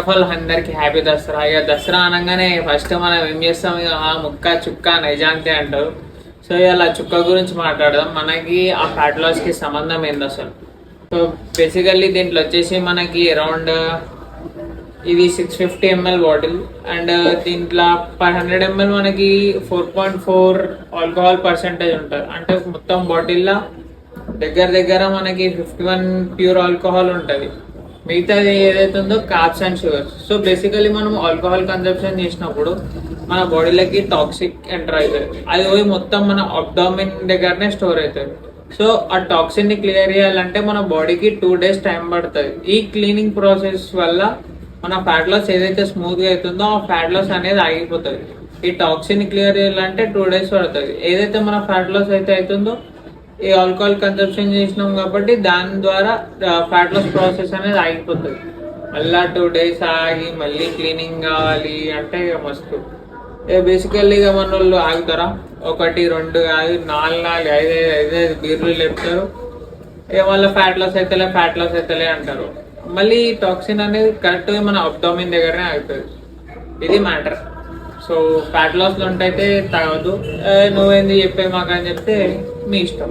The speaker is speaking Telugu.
ఆఫ్ ఆల్ అందరికి హ్యాపీ దసరా. ఇక దసరా అనగానే ఫస్ట్ మనం ఏం చేస్తాం, ఇక ముక్క చుక్క నైజాంతి అంటారు. సో ఇలా చుక్క గురించి మాట్లాడదాం. మనకి ఆ ఫ్యాట్ లాస్ కి సంబంధం ఏంది అసలు? సో బేసికల్లీ దీంట్లో వచ్చేసి మనకి అరౌండ్ ఇది 650 ml బాటిల్ అండ్ దీంట్లో 500 ml మనకి 4.4 ఆల్కహాల్ పర్సెంటేజ్ ఉంటుంది. అంటే మొత్తం బాటిల్లో దగ్గర మనకి 51 ప్యూర్ ఆల్కహాల్ ఉంటుంది. మిగతాది ఏదైతే ఉందో carbs and sugars. So basically మనం ఆల్కహాల్ కన్సంప్షన్ చేసినప్పుడు మన బాడీలోకి టాక్సిక్ ఎంటర్ అవుతుంది. అది పోయి మొత్తం మన అబ్డామిన్ దగ్గరనే స్టోర్ అవుతుంది. సో ఆ టాక్సిన్ ని క్లియర్ చేయాలంటే మన బాడీకి 2 days టైం పడుతుంది. ఈ క్లీనింగ్ ప్రాసెస్ వల్ల మన ఫ్యాట్ లాస్ ఏదైతే స్మూత్ గా అవుతుందో ఆ ఫ్యాట్ లాస్ అనేది ఆగిపోతుంది. ఈ టాక్సిన్ క్లియర్ చేయాలంటే 2 days పడుతుంది. ఏదైతే మన ఫ్యాట్ లాస్ అయితే అవుతుందో ఈ ఆల్కహాల్ కన్సంప్షన్ చేసినాం కాబట్టి దాని ద్వారా ఫ్యాట్ లాస్ ప్రాసెస్ అనేది ఆగిపోతుంది. మళ్ళీ 2 days ఆగి మళ్ళీ క్లీనింగ్ కావాలి అంటే ఇక మస్తు. బేసికల్లీ ఇక మన వాళ్ళు ఆగుతారా? 1 2 కాదు 4 4 5 బీర్లు లేపుతారు. ఇక మళ్ళీ ఫ్యాట్ లాస్ అవుతలే అంటారు. మళ్ళీ టాక్సిన్ అనేది కరెక్ట్ మన అబ్డామిన్ దగ్గరనే అవుతుంది. ఇది మ్యాటర్. సో ఫ్యాట్ లాస్ లో ఉంటే తాగదు. నువ్వేంది చెప్పే మాకు అని చెప్తే మీ ఇష్టం.